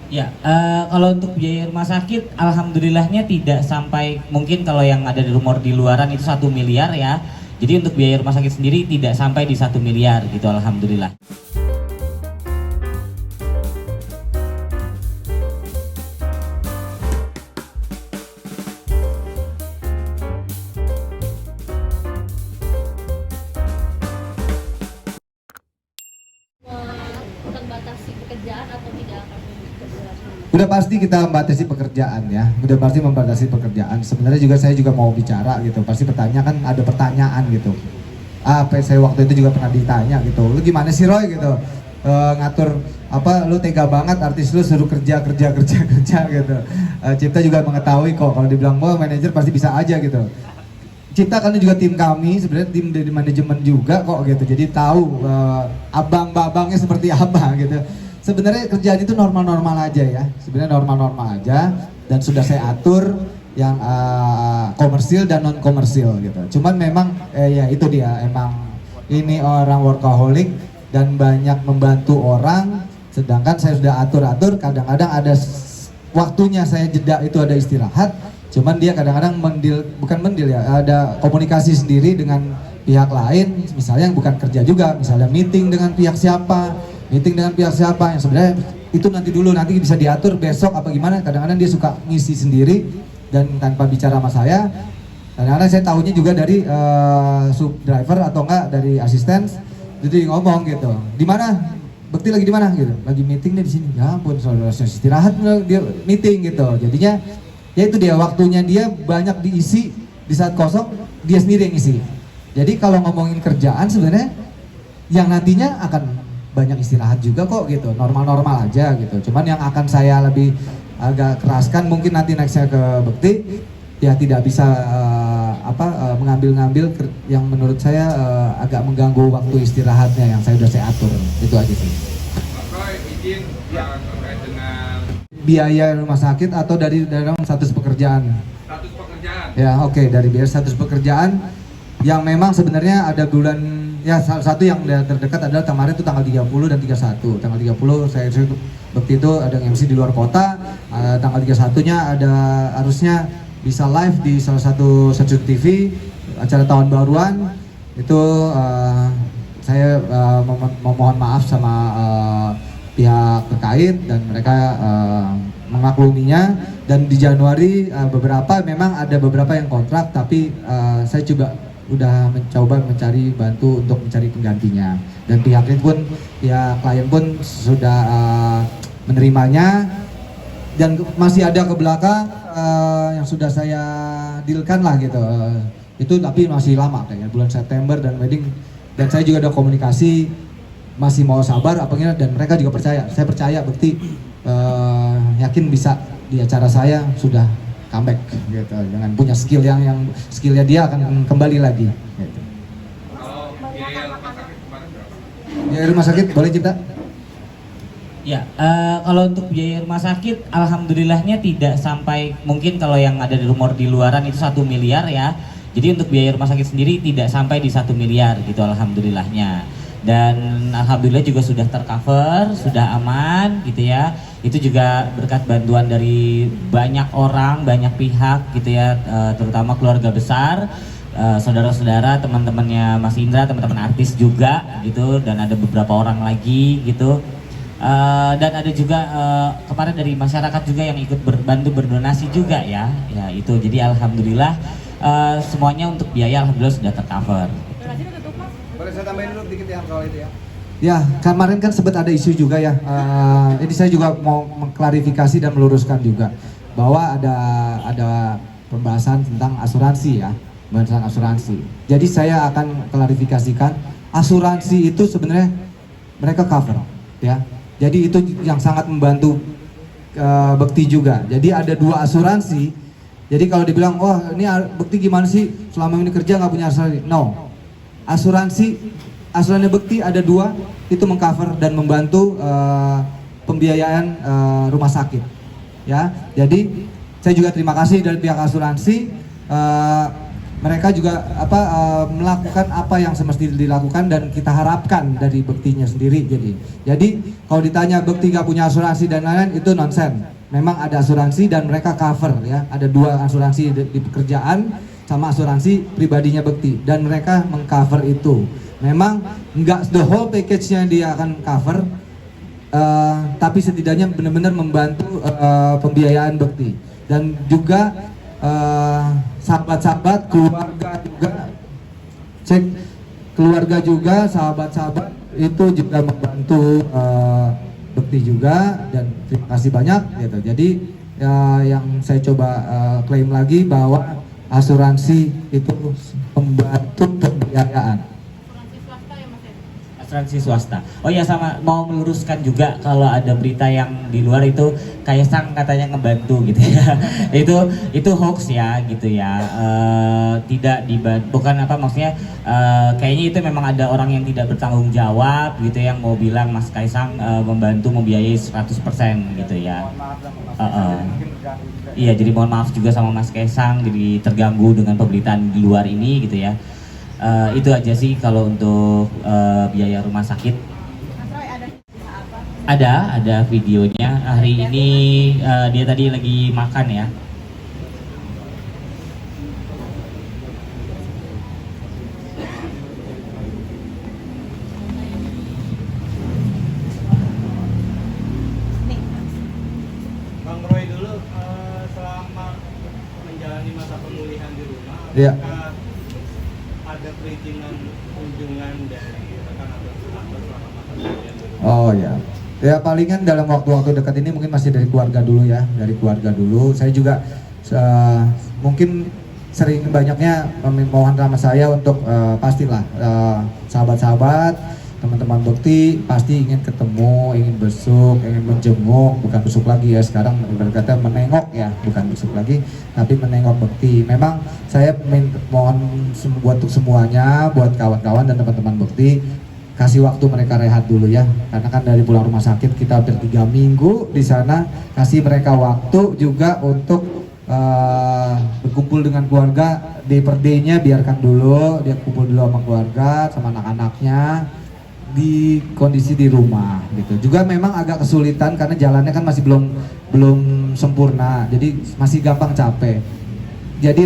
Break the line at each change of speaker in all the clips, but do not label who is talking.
Ya, kalau untuk biaya rumah sakit, alhamdulillahnya tidak sampai, mungkin kalau yang ada di rumor di luaran itu 1 miliar ya. Jadi untuk biaya rumah sakit sendiri tidak sampai di 1 miliar gitu, alhamdulillah.
Membatasi pekerjaan atau tidak akan membatasi?
Udah pasti kita membatasi pekerjaan ya, udah pasti membatasi pekerjaan. Sebenarnya juga saya juga mau bicara gitu, pasti bertanya kan ada pertanyaan gitu. Saya waktu itu juga pernah ditanya gitu, lu gimana sih Roy gitu, ngatur apa, lu tega banget artis lu suruh kerja gitu. Cipta juga mengetahui kok kalau dibilang wah manajer pasti bisa aja gitu. Cipta kan juga tim kami, sebenarnya tim dari manajemen juga kok gitu, jadi tahu abang-babangnya seperti apa gitu. Sebenarnya kerjaan itu normal-normal aja ya, sebenarnya normal-normal aja, dan sudah saya atur yang komersil dan non komersil gitu. Cuman memang ya itu dia, emang ini orang workaholic dan banyak membantu orang, sedangkan saya sudah atur-atur. Kadang-kadang ada waktunya saya jeda, itu ada istirahat. Cuman dia kadang-kadang bukan mendil ya, ada komunikasi sendiri dengan pihak lain, misalnya yang bukan kerja juga, misalnya meeting dengan pihak siapa yang sebenarnya itu nanti dulu, nanti bisa diatur besok apa gimana. Kadang-kadang dia suka ngisi sendiri dan tanpa bicara sama saya. Kadang-kadang saya tahunya juga dari sub driver atau enggak dari asisten, jadi ngomong gitu, di mana Bekti lagi di mana gitu, lagi meeting deh di sini. Ya ampun, saudara istirahat dia meeting gitu. Jadinya ya itu dia, waktunya dia banyak diisi, di saat kosong dia sendiri yang isi. Jadi kalau ngomongin kerjaan sebenarnya yang nantinya akan banyak istirahat juga kok gitu, normal-normal aja gitu. Cuman yang akan saya lebih agak keraskan mungkin nanti next saya ke Bekti ya, tidak bisa mengambil-ngambil yang menurut saya agak mengganggu waktu istirahatnya yang udah saya atur. Itu aja sih.
Roy, izin yang terkait dengan
Biaya rumah sakit atau dari dalam status pekerjaan?
status pekerjaan.
Ya oke, dari biaya status pekerjaan yang memang sebenarnya ada bulan ya, salah satu yang terdekat adalah kemarin itu tanggal 30 dan 31. Tanggal 30 saya waktu itu ada MC di luar kota. Tanggal 31-nya ada, harusnya bisa live di salah satu stasiun TV acara tahun baruan. Itu saya memohon maaf sama pihak terkait dan mereka memakluminya. Dan di Januari memang ada beberapa yang kontrak, tapi saya coba udah mencoba bantu untuk mencari penggantinya, dan pihaknya pun ya klien pun sudah menerimanya, dan masih ada ke belakang yang sudah saya dealkan lah gitu. Itu tapi masih lama kayaknya bulan September dan wedding, dan saya juga ada komunikasi, masih mau sabar apanya, dan mereka juga percaya, saya percaya Bekti yakin bisa di acara saya sudah comeback gitu, dengan punya skill yang skillnya dia akan kembali lagi gitu.
Kalau biaya rumah sakit kemarin berapa?
Biaya rumah sakit boleh Cipta?
Ya, kalau untuk biaya rumah sakit, alhamdulillahnya tidak sampai, mungkin kalau yang ada di rumor di luaran itu 1 miliar ya. Jadi untuk biaya rumah sakit sendiri tidak sampai di 1 miliar gitu, alhamdulillahnya. Dan alhamdulillah juga sudah tercover, sudah aman gitu ya. Itu juga berkat bantuan dari banyak orang, banyak pihak gitu ya, terutama keluarga besar, saudara-saudara, teman-temannya Mas Indra, teman-teman artis juga gitu, dan ada beberapa orang lagi gitu. Dan ada juga kemarin dari masyarakat juga yang ikut bantu berdonasi juga ya, ya itu. Jadi alhamdulillah semuanya untuk biaya alhamdulillah sudah tercover.
Boleh saya tambahin dulu dikit ya soal itu ya? Ya, kemarin kan sempat ada isu juga ya. Jadi saya juga mau mengklarifikasi dan meluruskan juga bahwa ada pembahasan tentang asuransi ya, pembahasan asuransi. Jadi saya akan klarifikasikan, asuransi itu sebenarnya mereka cover ya. Jadi itu yang sangat membantu Bekti juga. Jadi ada 2 asuransi. Jadi kalau dibilang, wah ini Bekti gimana sih selama ini kerja nggak punya asuransi? No. Asuransi Bekti ada 2, itu mengcover dan membantu pembiayaan rumah sakit ya. Jadi saya juga terima kasih dari pihak asuransi, mereka juga melakukan apa yang semestinya dilakukan dan kita harapkan dari bektinya sendiri. Jadi kalau ditanya bekti gak punya asuransi dan lain-lain, itu nonsen. Memang ada asuransi dan mereka cover ya. Ada 2 asuransi di pekerjaan sama asuransi pribadinya bekti dan mereka mengcover itu. Memang nggak the whole package-nya dia akan cover, tapi setidaknya benar-benar membantu pembiayaan bekti. Dan juga sahabat-sahabat, keluarga juga, sahabat-sahabat itu juga membantu bekti juga, dan terima kasih banyak gitu. Jadi yang saya coba klaim lagi bahwa asuransi itu membantu pembiayaan.
Asuransi swasta. Oh ya, sama mau meluruskan juga kalau ada berita yang di luar itu Kaisang katanya ngebantu gitu ya. itu hoax ya gitu ya. Tidak dibantu, bukan apa maksudnya, kayaknya itu memang ada orang yang tidak bertanggung jawab gitu yang mau bilang Mas Kaisang membantu membiayai 100% gitu ya. Iya, jadi mohon maaf juga sama Mas Kaisang jadi terganggu dengan pemberitaan di luar ini gitu ya. Itu aja sih kalau untuk biaya rumah sakit.
Mas Roy, ada apa?
Ada videonya. Hari ini dia tadi lagi makan ya.
Bang Roy dulu, selama menjalani masa pemulihan di rumah,
Iya.
apakah ada perizinan kunjungan dari rekan atau sahabat selama masa pemulihan di rumah?
Oh ya, ya palingan dalam waktu-waktu dekat ini mungkin masih dari keluarga dulu ya, dari keluarga dulu. Saya juga mungkin sering banyaknya mohon sama saya untuk pastilah sahabat-sahabat, teman-teman bekti pasti ingin ketemu, ingin besuk, ingin menjenguk, bukan besuk lagi ya sekarang berkata menengok ya, bukan besuk lagi, tapi menengok bekti. Memang saya mohon buat untuk semuanya, buat kawan-kawan dan teman-teman bekti, kasih waktu mereka rehat dulu ya, karena kan dari pulang rumah sakit kita hampir 3 minggu di sana, kasih mereka waktu juga untuk berkumpul dengan keluarga, day per day-nya biarkan dulu dia kumpul dulu sama keluarga, sama anak-anaknya di kondisi di rumah gitu. Juga memang agak kesulitan karena jalannya kan masih belum sempurna, jadi masih gampang capek. Jadi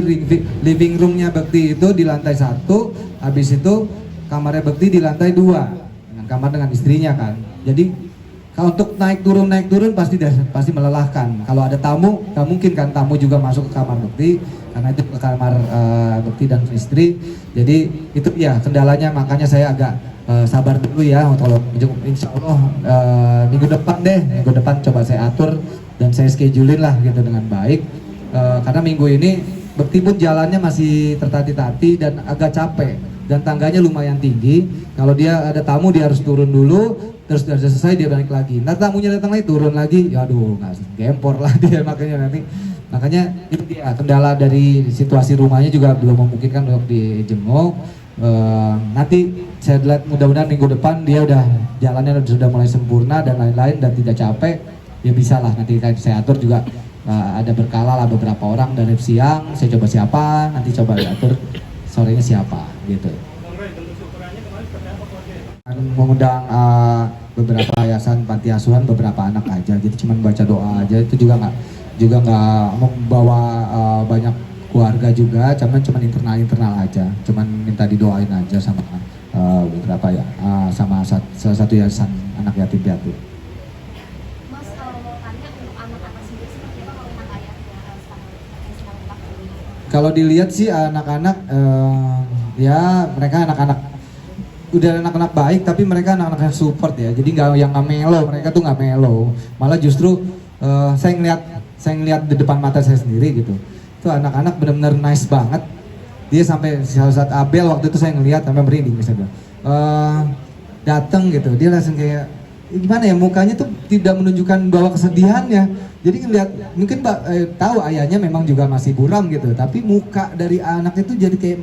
living roomnya bekti itu di lantai 1, habis itu kamarnya bekti di lantai 2 dengan kamar dengan istrinya kan. Jadi kalau untuk naik turun pasti melelahkan. Kalau ada tamu, nggak mungkin kan tamu juga masuk ke kamar bekti karena itu ke kamar bekti dan istri. Jadi itu ya kendalanya, makanya saya agak sabar dulu ya. Kalau insya Allah minggu depan coba saya atur dan saya schedulein lah gitu dengan baik. Karena minggu ini bekti pun jalannya masih tertati-tati dan agak capek dan tangganya lumayan tinggi. Kalau dia ada tamu dia harus turun dulu, terus udah selesai dia balik lagi. Nah tamunya datang lagi turun lagi, ya aduh nggak gempor lah dia makanya itu dia kendala dari situasi rumahnya juga belum memungkinkan untuk dijenguk. Nanti saya lihat mudah-mudahan minggu depan dia udah jalannya sudah mulai sempurna dan lain-lain dan tidak capek, ya bisa lah nanti saya atur juga. Ada berkala lah beberapa orang dari siang saya coba siapa, nanti coba diatur sorenya siapa gitu.
Bang Roy, bentuk syukurannya kemarin seperti apa keluarga?
Mengundang beberapa yayasan panti asuhan, beberapa anak aja, jadi cuma baca doa aja, itu juga nggak membawa banyak keluarga juga, cuman internal aja, cuman minta didoain aja sama beberapa ya, sama salah satu yayasan anak yatim piatu.
Mas, kalau mau tanya untuk anak-anak sendiri seperti apa kalau anak ayah yang sedang berlaku?
Kalau dilihat sih anak-anak ya mereka udah anak-anak baik, tapi mereka anak-anak yang support ya, jadi nggak melo, mereka tuh nggak melo, malah justru saya ngeliat di depan mata saya sendiri gitu, itu anak-anak benar-benar nice banget. Dia sampai saat Abel waktu itu saya ngeliat sampai merinding misalnya, datang gitu, dia langsung kayak gimana ya, mukanya tuh tidak menunjukkan bahwa kesedihannya. Jadi ngeliat mungkin tahu ayahnya memang juga masih buram gitu, tapi muka dari anak itu jadi kayak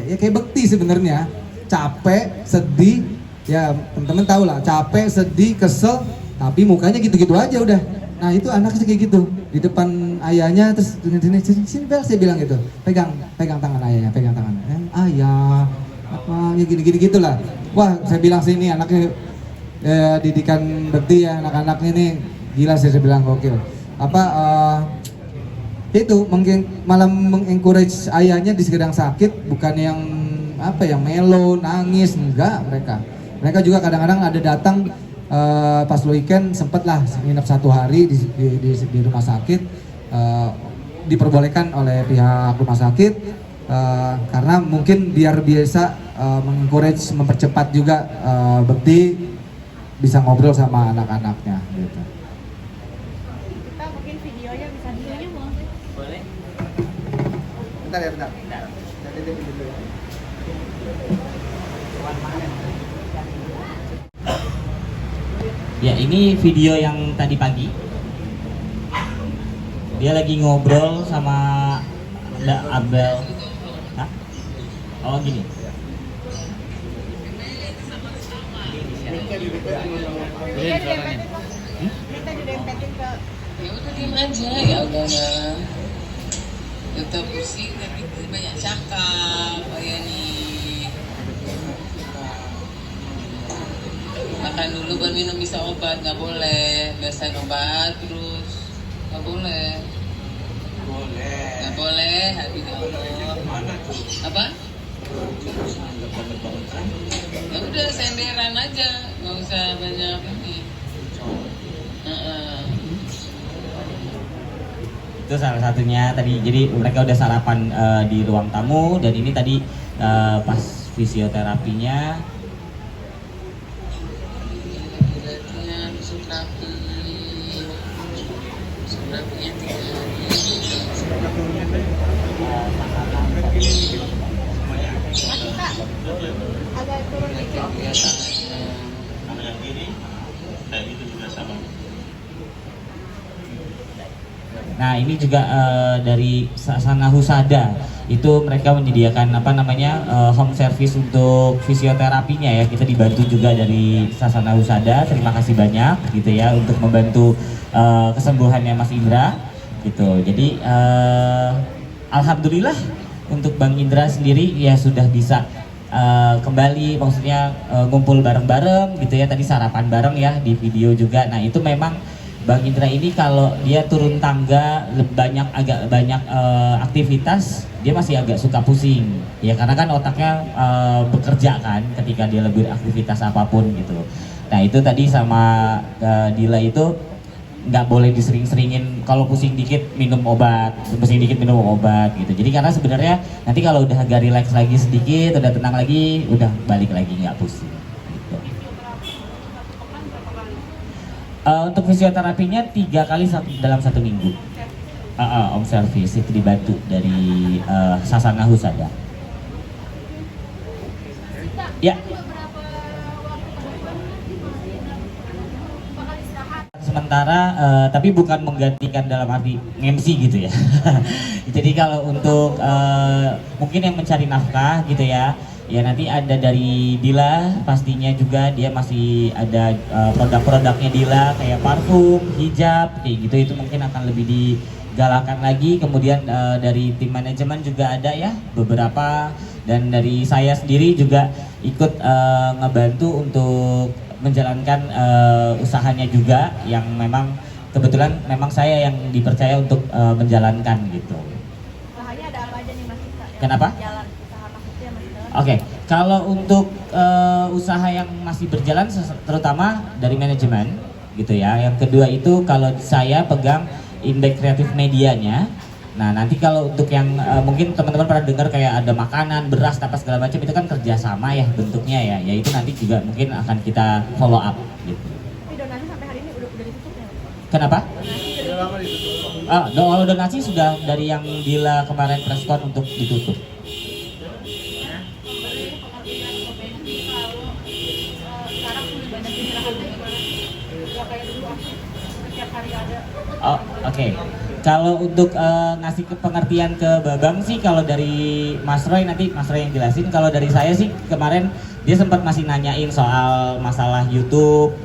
ya kayak bekti sebenarnya, capek, sedih, ya teman-teman tahu lah, capek, sedih, kesel, tapi mukanya gitu-gitu aja udah. Nah itu anaknya kayak gitu di depan ayahnya, terus dengan sini Bel, saya bilang gitu, pegang tangan ayahnya, pegang tangan ayah, apa ya gini gitulah. Wah saya bilang sini anaknya didikan bekti ya, anak-anaknya nih gila, saya bilang gokil. Apa itu malah mengencourage ayahnya di sedang sakit, bukan yang apa yang melo nangis, enggak. Mereka juga kadang-kadang ada datang pas weekend, sempet lah nginep 1 hari di rumah sakit, diperbolehkan oleh pihak rumah sakit karena mungkin biar biasa mengencourage, mempercepat juga bekti bisa ngobrol sama anak-anaknya gitu.
Kita mungkin videonya bisa videonya mau.
Boleh?
Bentar ya, bentar. Nanti dulu ya.
Ya, ini video yang tadi pagi. Dia lagi ngobrol sama Mbak Abel. Hah? Oh gini.
Kita didempetin ke
Ya udah diem aja, ya udah lah. Tetap pusing tapi banyak cakap kayak nih. Makan dulu baru minum bisa obat, nggak boleh. Biasain obat terus nggak boleh. Nggak boleh, hati Allah. Apa? Ya udah senderan aja, nggak usah banyak ini.
Itu salah satunya tadi. Jadi mereka udah sarapan di ruang tamu, dan ini tadi pas fisioterapinya.
Latihan besok rapi, besok rapinya 3
Mas kita agak turun dikit.
hari. Ya tangannya.
Nah ini juga dari Sasana Husada, itu mereka menyediakan apa namanya home service untuk fisioterapinya ya. Kita dibantu juga dari Sasana Husada, terima kasih banyak gitu ya untuk membantu kesembuhannya Mas Indra gitu. Jadi alhamdulillah untuk Bang Indra sendiri ya sudah bisa kembali, maksudnya ngumpul bareng-bareng gitu ya. Tadi sarapan bareng ya di video juga. Nah itu memang Bang Indra ini kalau dia turun tangga agak banyak aktivitas, dia masih agak suka pusing ya, karena kan otaknya bekerja kan ketika dia lebih aktivitas apapun gitu. Nah itu tadi sama Dila itu nggak boleh disering-seringin, kalau pusing dikit minum obat gitu. Jadi karena sebenarnya nanti kalau udah agak relax lagi sedikit, udah tenang lagi, udah balik lagi nggak pusing gitu. Untuk fisioterapinya 3 kali dalam 1 minggu. Home service itu dibantu dari Sasana Husada. Ya.
Beberapa waktu ke depan nanti Mas Indra bakal istirahat.
Sementara tapi bukan menggantikan dalam arti MC gitu ya. Jadi kalau untuk mungkin yang mencari nafkah gitu ya, ya nanti ada dari Dila, pastinya juga dia masih ada produk-produknya Dila kayak parfum, hijab kayak gitu, itu mungkin akan lebih digalakan lagi. Kemudian dari tim manajemen juga ada ya beberapa, dan dari saya sendiri juga ikut ngebantu untuk menjalankan usahanya juga, yang memang kebetulan memang saya yang dipercaya untuk menjalankan gitu.
Usahanya ada apa aja nih Mas Indra?
Kenapa?
Jalan usaha maksudnya Mas Indra.
Oke, kalau untuk usaha yang masih berjalan terutama dari manajemen gitu ya. Yang kedua itu kalau saya pegang Impact Kreatif Medianya. Nah nanti kalau untuk yang mungkin teman-teman pernah dengar kayak ada makanan, beras, apa segala macam, itu kan kerjasama ya bentuknya ya. Ya itu nanti juga mungkin akan kita follow up gitu.
Tapi donasi sampai hari ini udah ditutup ya?
Kenapa?
Donasi udah
Lama ditutup.
Kalau donasi sudah dari yang Dila kemarin preskon untuk ditutup.
sekarang lebih banyak istirahatnya gimana? Ya kayak dulu aku setiap hari ada.
Oh, oke. Kalau untuk ngasih pengertian ke Babang sih, kalau dari Mas Roy nanti Mas Roy yang jelasin. Kalau dari saya sih kemarin dia sempat masih nanyain soal masalah YouTube,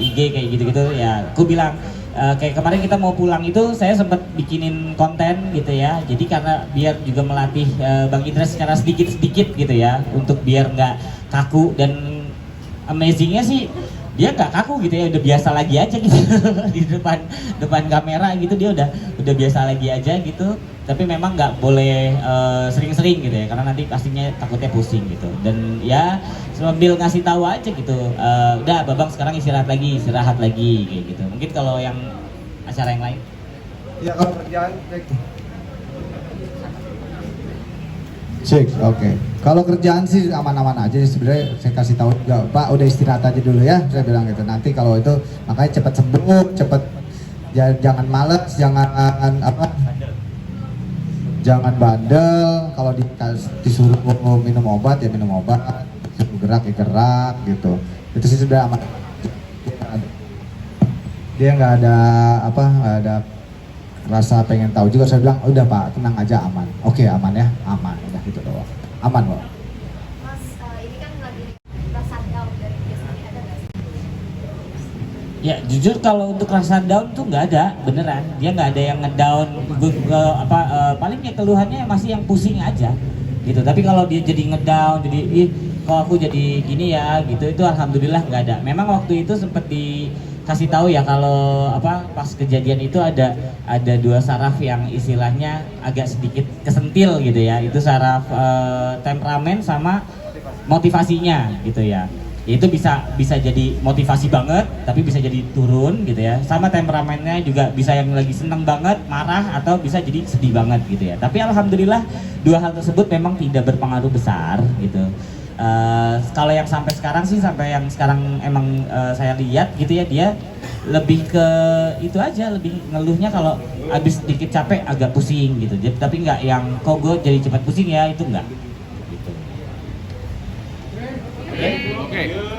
IG kayak gitu-gitu ya. Aku bilang kayak kemarin kita mau pulang itu saya sempat bikinin konten gitu ya. Jadi karena biar juga melatih Bang Indra secara sedikit-sedikit gitu ya, untuk biar nggak kaku. Dan amazingnya sih dia nggak kaku gitu ya, udah biasa lagi aja gitu di depan kamera gitu, dia udah biasa lagi aja gitu. Tapi memang nggak boleh sering-sering gitu ya, karena nanti pastinya takutnya pusing gitu. Dan ya sambil ngasih tahu aja gitu, udah Babang sekarang istirahat lagi kayak gitu. Mungkin kalau yang acara yang lain.
Ya kalau kerjaan cek, oke. Kalau kerjaan sih aman-aman aja sebenarnya. Saya kasih tahu juga, Pak udah istirahat aja dulu ya, saya bilang gitu. Nanti kalau itu makanya cepat sembuh, cepat, jangan males, jangan bandel. Kalau disuruh minum obat ya minum obat, disuruh gerak ya gerak gitu. Itu sih sudah aman. Dia nggak ada rasa pengen tahu juga. Saya bilang udah Pak tenang aja, aman. Oke aman ya, aman, udah gitu doang. Aman kok.
Mas, ini kan lagi rasa down dari biasanya, ada nggak sih?
Ya jujur kalau untuk rasa down tuh nggak ada, beneran. Dia nggak ada yang ngedown. Palingnya keluhannya masih yang pusing aja gitu. Tapi kalau dia jadi ngedown, jadi kok aku jadi gini ya gitu, itu alhamdulillah nggak ada. Memang waktu itu sempet dikasih tahu ya, kalau pas kejadian itu ada dua saraf yang istilahnya agak sedikit kesentil gitu ya. Itu saraf temperamen sama motivasinya gitu ya. Itu bisa jadi motivasi banget, tapi bisa jadi turun gitu ya. Sama temperamennya juga bisa yang lagi seneng banget, marah, atau bisa jadi sedih banget gitu ya. Tapi alhamdulillah dua hal tersebut memang tidak berpengaruh besar gitu. Kalau yang sampai sekarang sih, sampai yang sekarang emang saya lihat gitu ya, dia lebih ke itu aja, lebih ngeluhnya kalau habis sedikit capek agak pusing gitu. Tapi nggak yang kok gue jadi cepat pusing ya, itu enggak gitu.
Oke.